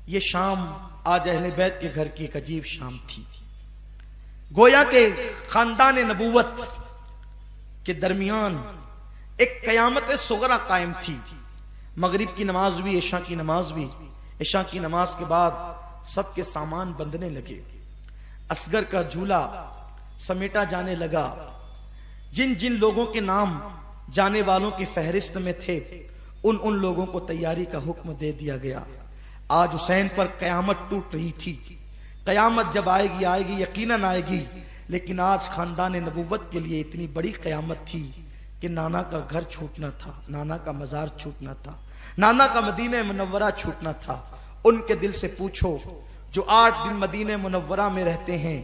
ये शाम आज अहले बैत के घर की एक अजीब शाम थी। गोया के खानदान नबूवत के दरमियान एक कयामत सुगरा कायम थी। मगरिब की नमाज भी, इशा की नमाज भी। इशा की नमाज के बाद सबके सामान बंधने लगे। असगर का झूला समेटा जाने लगा। जिन जिन लोगों के नाम जाने वालों की फहरिस्त में थे उन लोगों को तैयारी का हुक्म दे दिया गया। आज हुसैन पर कयामत टूट रही थी। कयामत जब आएगी आएगी, यकीनन आएगी, लेकिन आज खानदान नबूवत के लिए इतनी बड़ी कयामत थी कि नाना का घर छूटना था, नाना का मजार छूटना था, नाना का मदीने मुनव्वरा छूटना था। उनके दिल से पूछो जो 8 दिन मदीने मुनव्वरा में रहते हैं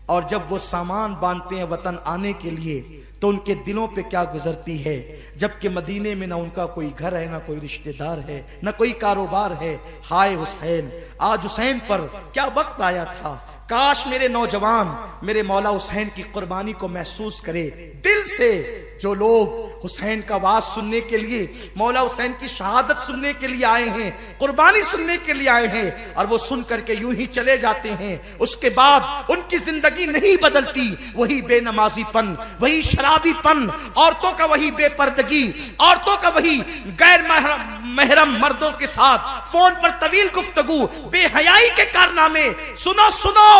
और जब वो सामान बांधते हैं वतन आने के लिए तो उनके दिलों पे क्या गुजरती है, जबकि मदीने में ना उनका कोई घर है, ना कोई रिश्तेदार है, ना कोई कारोबार है। हाय हुसैन, आज हुसैन पर क्या वक्त आया था। काश मेरे नौजवान मेरे मौला हुसैन की कुर्बानी को महसूस करे दिल से। जो लोग हुसैन का आवाज सुनने के लिए, मौला हुसैन की शहादत सुनने के लिए आए हैं, कुर्बानी सुनने के लिए आए हैं और वो सुन करके यूं ही चले जाते हैं, उसके बाद उनकी जिंदगी नहीं बदलती। वही बेनमाजीपन, वही शराबीपन, औरतों का वही बेपर्दगी, औरतों का वही गैर महरम मर्दों के साथ फोन पर तवील गुफ्तगू, बेहयाई के कारनामे। सुनो सुनो,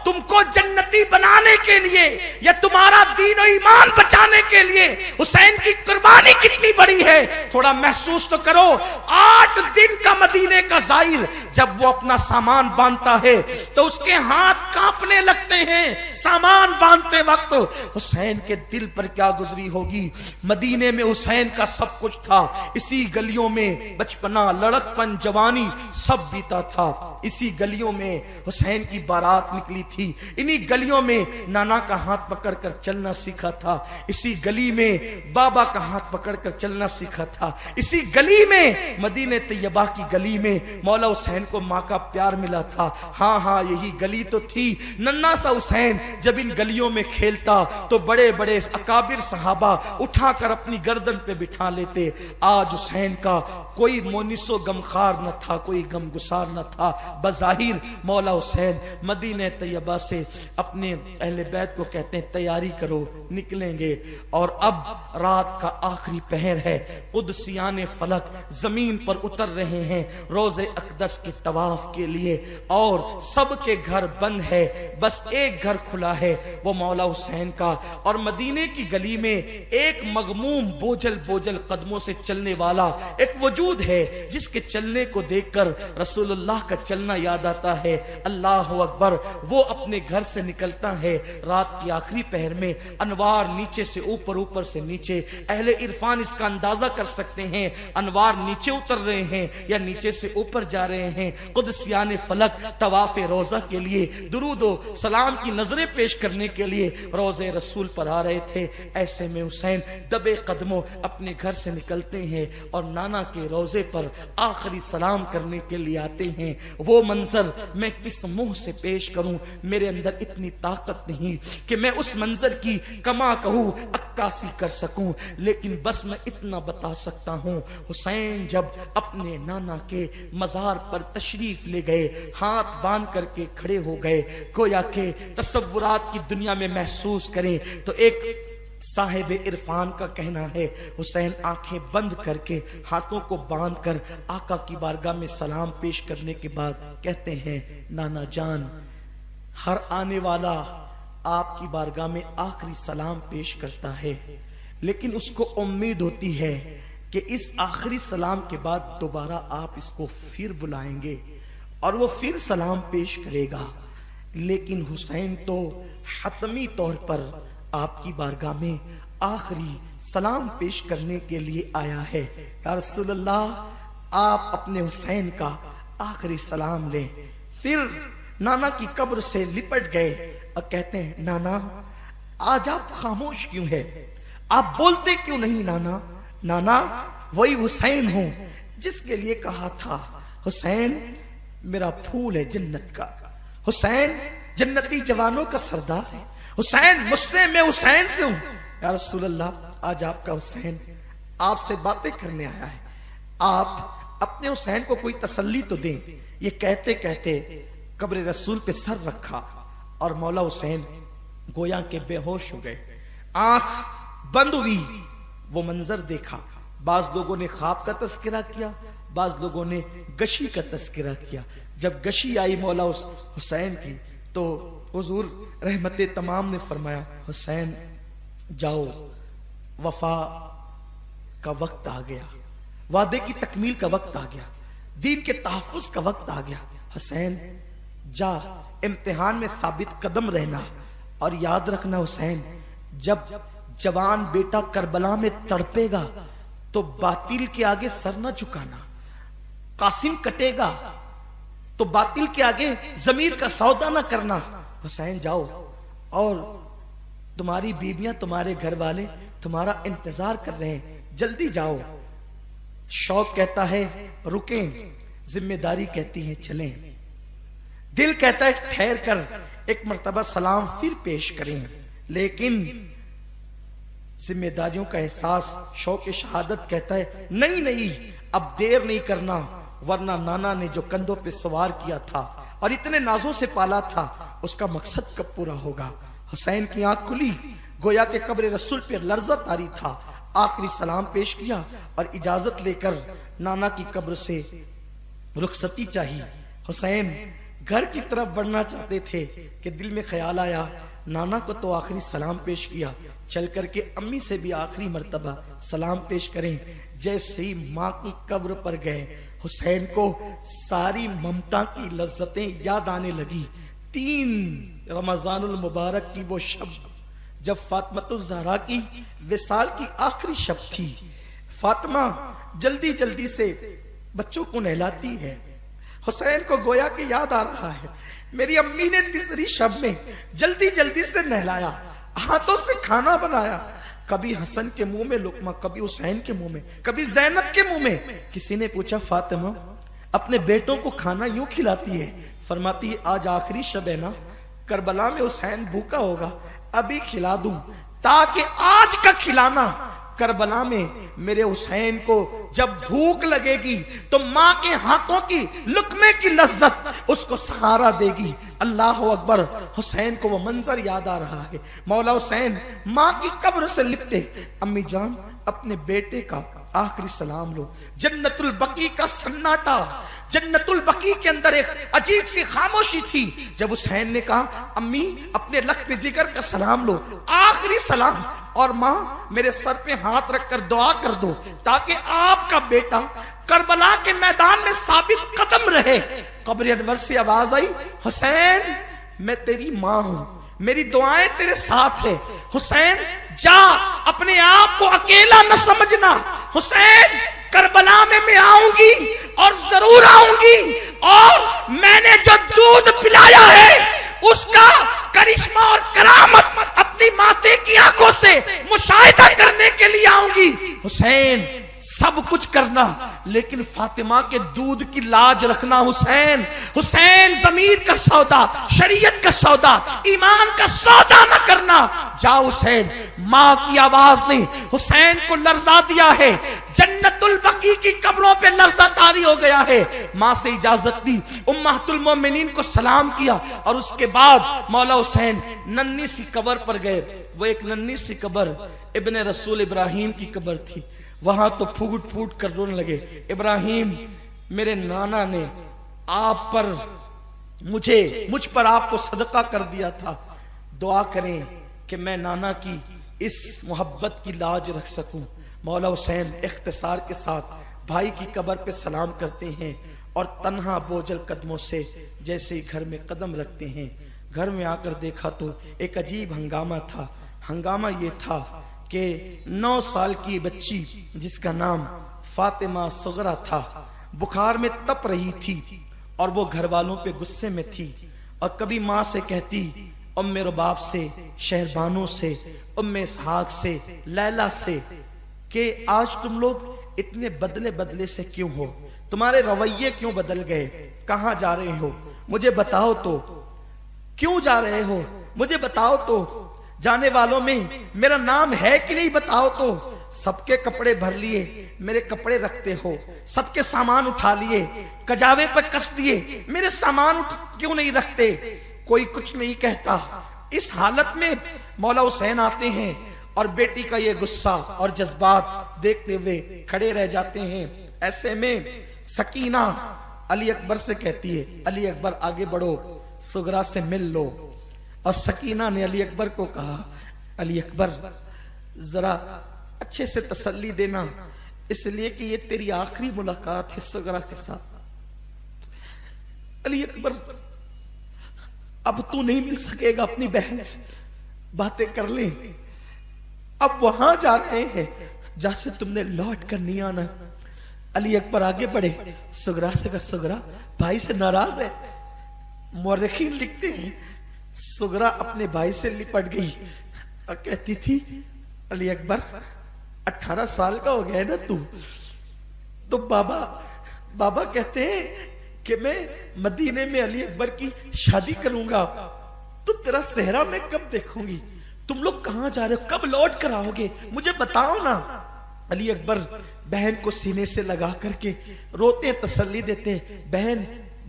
तुमको जन्नती बनाने के लिए या तुम्हारा दीन और ईमान बचाने के लिए हुसैन की कुर्बानी कितनी बड़ी है, थोड़ा महसूस तो करो। 8 दिन का मदीने का जाहिर जब वो अपना सामान बांधता है तो उसके हाथ कांपने लगते हैं। सामान बांधते वक्त हुसैन के दिल पर क्या गुजरी होगी। मदीने में हुसैन का सब कुछ था। इसी गलियों में बचपना, लड़कपन, जवानी सब बीता था। इसी गलियों में हुसैन की बारात निकली थी। इन्हीं गलियों में नाना का हाथ पकड़कर चलना सीखा था। इसी गली में बाबा का हाथ पकड़कर चलना सीखा था। इसी गली में, मदीने तैयबा की गली में मौला हुसैन को माँ का प्यार मिला था। हाँ हाँ, यही गली तो थी। नन्ना सा हुसैन जब इन गलियों में खेलता तो बड़े बड़े अकाबिर सहाबा उठाकर अपनी गर्दन पे बिठा लेते। आज हुसैन का कोई मोनिसो गमखार न था, कोई गमगुसार न था। बज़ाहिर मौला हुसैन मदीने तैयबा से अपने अहले बैत को कहते हैं तैयारी करो, निकलेंगे। और अब रात का आखिरी पहर है। कुदसियाने फलक जमीन पर उतर रहे हैं रोजे अक़दस के तवाफ के लिए और सबके घर बंद है, बस एक घर खुला है, वो मौला हुसैन का। और मदीने की गली में एक मगमूम बोझल बोझल कदमों से चलने वाला एक वजूद है जिसके चलने को देखकर रसूलुल्लाह का चलना याद आता है। अल्लाह अकबर। वो अपने घर से निकलता है रात की आखिरी पहर में। अनवार नीचे से ऊपर, ऊपर से नीचे। अहले इरफान इसका अंदाजा कर सकते हैं, अनवार नीचे उतर रहे हैं या नीचे से ऊपर जा रहे हैं। कुदसियाने फलक तवाफ़े रोजा के लिए, दुरूदो सलाम की नजरें पेश करने के लिए रोजे रसूल पर आ रहे थे। ऐसे में हुसैन दबे कदमों अपने घर से निकलते हैं और नाना के रोजे पर आखिरी सलाम करने के लिए आते हैं। वो मंजर मैं किस मुंह से पेश करूं, मेरे अंदर इतनी ताकत नहीं कि मैं उस मंजर की कमा कहूं, अक्कासी कर सकूं, लेकिन बस मैं इतना बता सकता हूं। हुसैन जब अपने नाना के मजार पर तशरीफ ले गए, हाथ बांध करके खड़े हो गए, गोया के तसव्वुरात की दुनिया में महसूस करें तो एक साहिब इरफान का कहना है, हुसैन आंखें बंद करके हाथों को बांधकर आका की बारगाह में सलाम पेश करने के बाद कहते हैं, नाना जान, हर आने वाला आपकी बारगाह में आखिरी सलाम पेश करता है, लेकिन उसको उम्मीद होती है कि इस आखिरी सलाम के बाद दोबारा आप इसको फिर बुलाएंगे और वो फिर सलाम पेश करेगा। लेकिन हुसैन तो हतमी तौर पर आपकी बारगाह में आखिरी सलाम पेश करने के लिए आया है। या रसूलल्लाह, आप अपने हुसैन का आखिरी सलाम लें। फिर नाना की कब्र से लिपट गए और कहते हैं, नाना आज आप खामोश क्यों है, आप बोलते क्यों नहीं नाना? नाना, वही हुसैन हूं जिसके लिए कहा था हुसैन मेरा फूल है जन्नत का, हुसैन जन्नती जवानों का सरदार है, हुसैन मुझसे, मैं हुसैन से हूं। या रसूलल्लाह, आज आपका हुसैन आपसे बातें करने आया है। आप अपने हुसैन को कोई तसल्ली तो दें। ये कहते कहते कब्र रसूल पे सर रखा और मौला हुसैन गोया के बेहोश हो गए। आंख बंद हुई, वो मंजर देखा। बाज लोगों ने ख्वाब का तस्करा किया, बाज लोगों ने गशी का तस्करा किया। जब गशी आई मौला हुसैन की तो हुजूर रहमत तमाम ने फरमाया, हुसैन जाओ, वफा का वक्त आ गया, वादे की तकमील का वक्त आ गया, दीन के तहफ्फुज का वक्त आ गया। हुसैन जा, इम्तिहान में साबित कदम रहना और याद रखना हुसैन, जब जवान बेटा करबला में तड़पेगा तो बातिल के आगे सर न झुकाना। कासिम कटेगा तो बातिल के आगे जमीर का सौदा न करना। हुसैन जाओ, और तुम्हारी बीवियां, तुम्हारे घर वाले तुम्हारा इंतजार कर रहे हैं, जल्दी जाओ। शौक कहता है रुकें, जिम्मेदारी कहती है चलें, दिल कहता है ठहर कर एक मर्तबा सलाम फिर पेश करें। लेकिन जिम्मेदारियों का एहसास शौक शहादत कहता है नहीं नहीं, अब देर नहीं करना, वरना नाना ने जो कंधों पे सवार किया था और इतने नाजों से पाला था, उसका मकसद कब पूरा होगा। हुसैन की आंख खुली, गोया के कब्र रसूल पे लर्जा तारी था। आखिरी सलाम पेश किया और इजाजत लेकर नाना की कब्र से रुखसती चाहिए। हुसैन घर की तरफ बढ़ना चाहते थे कि दिल में ख्याल आया, नाना को तो आखिरी सलाम पेश किया, चल करके अम्मी से भी आखिरी मर्तबा सलाम पेश करें। जैसे ही माँ की कब्र पर गए, हुसैन को सारी ममता की लज्जतें याद आने लगी। 3 रमजानुल मुबारक की वो शब जब फातिमातुज़ ज़हरा की विसाल की आखिरी शब थी। फातिमा जल्दी जल्दी से बच्चों को नहलाती है। हुसैन को गोया के याद आ रहा है, मेरी अम्मी ने तीसरी शब में जल्दी जल्दी से नहलाया, हाथों से खाना बनाया। कभी हसन के मुंह में लुकमा, कभी हुसैन के मुंह में, कभी जैनब के मुंह में। किसी ने पूछा फातिमा अपने बेटों को खाना यूं खिलाती है? फरमाती है आज आखिरी शब है ना, करबला में हुसैन भूखा होगा, अभी खिला दूं, ताकि आज का खिलाना करबला में मेरे हुसैन को जब भूख लगेगी तो माँ के हाथों की लुकमे की लज्जत उसको सहारा देगी। अल्लाह अकबर। हुसैन को वो मंजर याद आ रहा है। मौला हुसैन माँ की कब्र से लिपटे, अम्मी जान अपने बेटे का आखिरी सलाम लो। जन्नतुल बकी का सन्नाटा, जन्नतुल बकी के अंदर एक अजीब सी खामोशी थी। जब हुसैन ने कहा अम्मी अपने लख्त जिगर का सलाम लो, आखिरी सलाम, और माँ मेरे सर पे हाथ रखकर दुआ कर दो ताकि आपका बेटा करबला के मैदान में साबित कदम रहे। कब्र अनवर से आवाज आई, हुसैन मैं तेरी माँ हूं, मेरी दुआएं तेरे साथ है। हुसैन जा, अपने आप को अकेला न समझना। हुसैन करबला में मैं आऊंगी और जरूर आऊंगी, और मैंने जो दूध पिलाया है उसका करिश्मा और करामत अपनी माते की आंखों से मुशाहिदा करने के लिए आऊंगी। हुसैन सब कुछ करना, लेकिन फातिमा के दूध की लाज रखना। हुसैन, हुसैन जमीर का सौदा, शरीयत का सौदा, ईमान का सौदा न करना। जा हुसैन। माँ की आवाज ने हुसैन को लर्जा दिया है। जन्नतुल बकी की कब्रों पे लर्जा तारी हो गया है। माँ से इजाजत दी, उम्महातुल मोमिनीन को सलाम किया, और उसके बाद मौला हुसैन नन्ही सी कब्र पर गए। वो एक नन्ही सी कब्र इब्ने रसूल इब्राहिम की कब्र थी। वहां तो फूट फूट कर रोने लगे, इब्राहिम मेरे नाना ने आप पर मुझ पर आपको सदका कर दिया था, दुआ करें कि मैं नाना की इस मोहब्बत की लाज रख सकूं। मौला हुसैन इख्तिसार के साथ भाई की कब्र पे सलाम करते हैं और तन्हा बोझल कदमों से जैसे ही घर में कदम रखते हैं। घर में आकर देखा तो एक अजीब हंगामा था। हंगामा ये था कि 9 साल की बच्ची जिसका नाम फातिमा सुगरा था, बुखार में तप रही थी और वो घर वालों पे गुस्से में थी, और कभी माँ से कहती, उम्मे रुबाब से, शहरबानों से, उम्मे इसहाक से, लैला से, कि आज तुम लोग इतने बदले बदले से क्यों हो, तुम्हारे रवैये क्यों बदल गए, कहाँ जा रहे हो, मुझे बताओ तो, क्यों जा रहे हो, मुझे बताओ तो, जाने वालों में मेरा नाम है कि नहीं बताओ तो। सबके कपड़े भर लिए, मेरे कपड़े रखते हो, सबके सामान उठा लिए, कजावे पर कस दिए, मेरे सामान क्यों नहीं रखते? कोई कुछ नहीं कहता। इस हालत में मौला हुसैन आते हैं और बेटी का ये गुस्सा और जज्बात देखते हुए खड़े रह जाते हैं। ऐसे में सकीना अली अकबर से कहती है, अली अकबर आगे बढ़ो, सुगरा से मिल लो। और सकीना ने अली अकबर को कहा, अली अकबर जरा अच्छे से तसल्ली देना, इसलिए कि ये तेरी आखिरी मुलाकात है सुगरा के साथ। अली अकबर, अब तू नहीं मिल सकेगा अपनी बहन से, बातें कर ले। अब वहां जा रहे हैं जहां से तुमने लौट कर नहीं आना। अली अकबर आगे बढ़े, सुगरा से कहा, सुगरा भाई से नाराज है। मौरखीन लिखते हैं सुगरा अपने भाई से लिपट गई और कहती थी, अली अकबर 18 साल का हो गया है ना तू, तो बाबा कहते हैं कि मैं मदीने में अली अकबर की शादी करूंगा, तो तेरा सेहरा मैं कब देखूंगी? तुम लोग कहां जा रहे हो? कब लौट कर आओगे? मुझे बताओ ना। अली अकबर बहन को सीने से लगा करके रोते, तसल्ली देते, बहन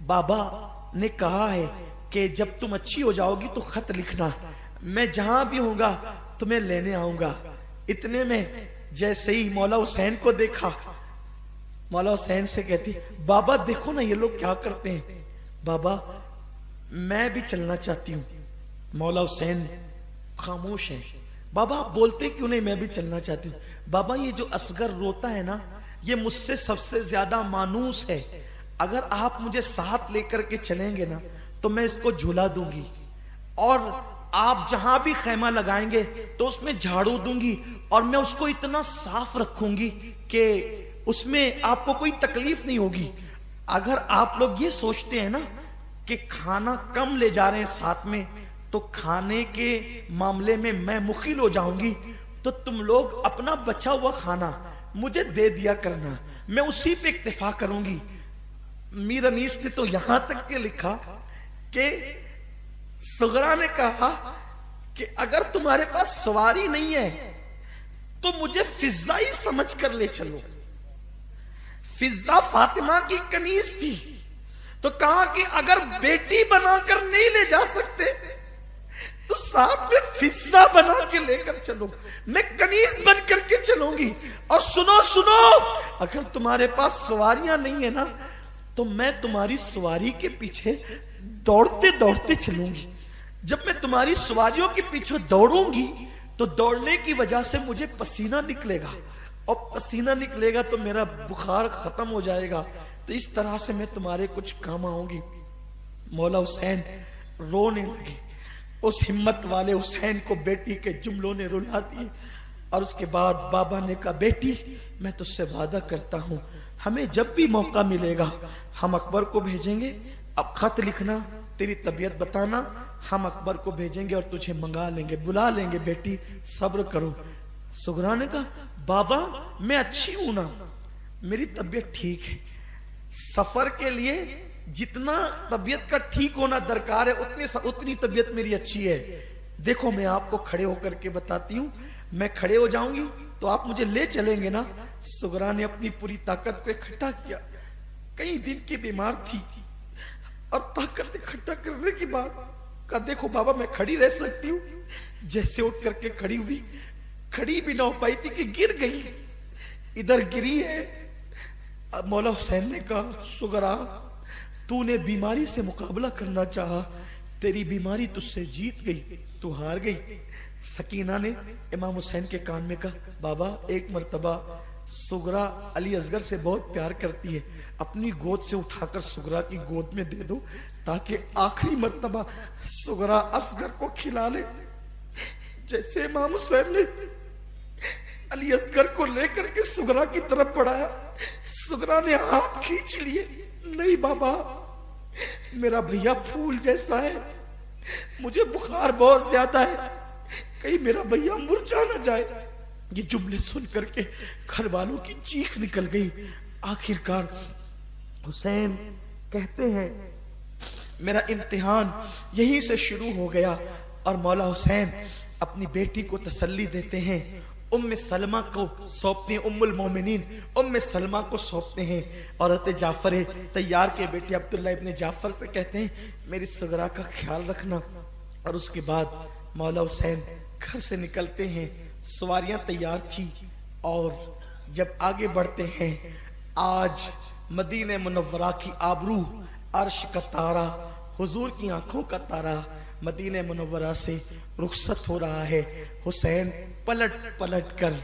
बाबा ने कहा है कि जब तुम अच्छी हो जाओगी तो खत लिखना, मैं जहां भी होऊंगा तुम्हें लेने आऊंगा। इतने में जैसे ही मौला हुसैन को देखा, मौला हुसैन से कहती, बाबा देखो ना ये लोग क्या करते हैं, बाबा मैं भी चलना चाहती हूँ। मौला हुसैन खामोश है। बाबा आप बोलते क्यों नहीं, मैं भी चलना चाहती हूँ। बाबा ये जो असगर रोता है ना, ये मुझसे सबसे ज्यादा मानूस है, अगर आप मुझे साथ लेकर के चलेंगे ना तो मैं इसको झुला दूंगी, और आप जहां भी खैमा लगाएंगे तो उसमें झाड़ू दूंगी, और मैं उसको इतना साफ रखूंगी कि उसमें आपको कोई तकलीफ नहीं होगी। अगर आप लोग ये सोचते हैं ना कि खाना कम ले जा रहे हैं साथ में, तो खाने के मामले में मैं मुखिल हो जाऊंगी, तो तुम लोग अपना बचा हुआ खाना मुझे दे दिया करना, मैं उसी पे इक्तिफा करूंगी। मीर अनीस ने तो यहां तक के लिखा कि सुगरा ने कहा कि अगर तुम्हारे पास सवारी नहीं है तो मुझे फिजा ही समझ कर ले चलो। फिजा फातिमा की कनीज थी, तो कहा कि अगर बेटी बनाकर नहीं ले जा सकते तो साथ में फिजा बना के लेकर चलो, मैं कनीज बन करके चलूंगी। और सुनो सुनो, अगर तुम्हारे पास सवारियां नहीं है ना तो मैं तुम्हारी सवारी के पीछे दौड़ते दौड़ते चलूंगी। जब मैं तुम्हारी सवारियों के पीछे दौड़ूंगी तो दौड़ने की वजह से मुझे पसीना निकलेगा, और पसीना निकलेगा तो मेरा बुखार खत्म हो जाएगा, तो इस तरह से मैं तुम्हारे कुछ काम आऊंगी। मौला हुसैन रोने लगे। उस हिम्मत वाले हुसैन को बेटी के जुमलों ने रुला दिए। और उसके बाद बाबा ने कहा, बेटी मैं तुझसे वादा करता हूं, हमें जब भी मौका मिलेगा हम अकबर को भेजेंगे, अब खत लिखना, तेरी तबीयत बताना, हम अकबर को भेजेंगे और तुझे मंगा लेंगे, बुला लेंगे, बेटी सब्र करो। सुगरा ने कहा, बाबा मैं अच्छी हूं ना, मेरी तबीयत ठीक है, सफर के लिए जितना तबीयत का ठीक होना दरकार है उतनी तबीयत मेरी अच्छी है। देखो मैं आपको खड़े होकर के बताती हूँ, मैं खड़े हो जाऊंगी तो आप मुझे ले चलेंगे ना। सुगरा ने अपनी पूरी ताकत को इकट्ठा किया, कई दिन की बीमार थी, और ताकत इकट्ठा करने के बाद कहा, देखो बाबा मैं खड़ी रह सकती हूँ। जैसे उठ करके खड़ी हुई, खड़ी भी ना हो पाई थी कि गिर गई, इधर गिरी है। अब मौला हुसैन ने कहा, सुगरा तूने बीमारी से मुकाबला करना चाहा, तेरी बीमारी तुझसे जीत गई, तू हार गई। सकीना ने इमाम हुसैन के कान में कहा, बाबा एक मर्तबा सुगरा अली असगर से बहुत प्यार करती है, अपनी गोद से उठाकर सुगरा की गोद में दे दो, ताकि आखिरी मर्तबा सुगरा असगर को खिला ले। जैसे इमाम हुसैन ने अली असगर को लेकर के सुगरा की तरफ बढ़ाया, सुगरा ने हाथ खींच लिए, नहीं बाबा मेरा भैया फूल जैसा है, मुझे बुखार बहुत ज्यादा है, कहीं मेरा भैया मुरझा ना जाए। ये जुमले सुन करके घर वालों की चीख निकल गई। आखिरकार हुसैन कहते हैं, मेरा इम्तिहान यहीं से शुरू हो गया। और मौला हुसैन अपनी बेटी को तसल्ली देते हैं उम्मे सलमा को सौंपते हैं, उम्मुल मोमिनीन उम्मे सलमा को सौंपते हैं। और हज़रत जाफर तैयार के बेटे अब्दुल्ला इब्ने जाफर से कहते हैं मेरी सगरा का ख्याल रखना। और उसके बाद मौला हुसैन घर से निकलते हैं, सवारियां तैयार थी। और जब आगे बढ़ते हैं, आज मदीने मुनव्वरा की आबरू, अर्श का तारा, हुजूर की आंखों का तारा मदीने मुनव्वरा से रुखसत हो रहा है। हुसैन पलट पलट कर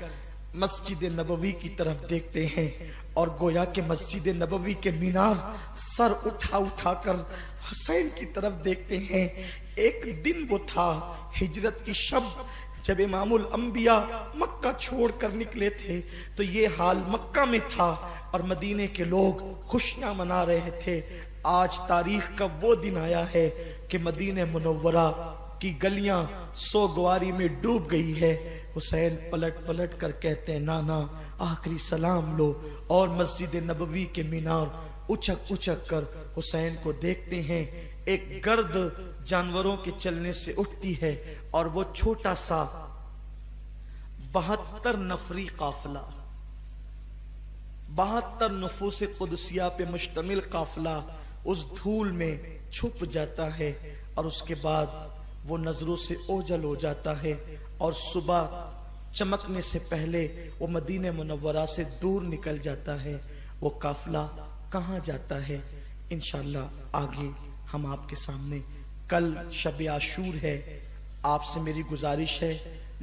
मस्जिद नबवी की तरफ देखते हैं और गोया के मस्जिद नबवी के मीनार सर उठा उठा कर हुसैन की तरफ देखते हैं। एक दिन वो था हिजरत की शब, जब इमामुल अंबिया मक्का छोड़कर निकले थे, तो ये हाल मक्का में था और मदीने के लोग खुशियां मना रहे थे। आज तारीख का वो दिन आया है कि मदीने मुनव्वरा की गलियां सोगवारी में डूब गई है। हुसैन पलट पलट कर कहते हैं नाना आखिरी सलाम लो। और मस्जिद नबवी के मीनार उछक उछक कर हुसैन को देखते हैं। एक गर्द जानवरों के चलने से उठती है और वो छोटा सा 72 नफरी काफिला, 72 नफूस कुदसिया पे मुश्तमिल काफिला उस धूल में छुप जाता है। और उसके बाद वो नजरों से ओझल हो जाता है और सुबह चमकने से पहले वो मदीने मुनव्वरा से दूर निकल जाता है। वो काफिला कहाँ जाता है इंशाअल्लाह आगे हम आपके सामने। कल शब आशूर है, आपसे मेरी गुजारिश है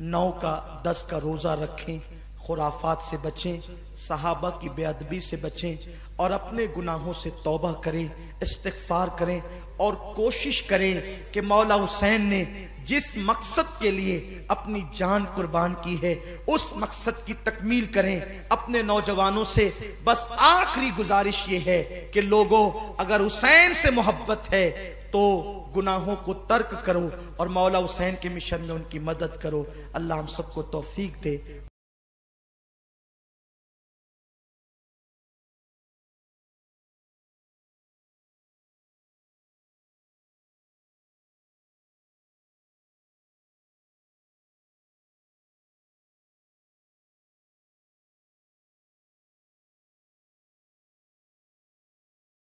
9 का 10 का रोजा रखें, खुराफात से बचें, सहाबा की बेअदबी से बचें और अपने गुनाहों से तौबा करें, इस्तिग़फ़ार करें और कोशिश करें कि मौला हुसैन ने जिस मकसद के लिए अपनी जान कुर्बान की है उस मकसद की तकमील करें। अपने नौजवानों से बस आखिरी गुजारिश ये है कि लोगों अगर हुसैन से मोहब्बत है तो गुनाहों को तर्क करो और मौला हुसैन के मिशन में उनकी मदद करो। अल्लाह हम सबको तौफीक दे।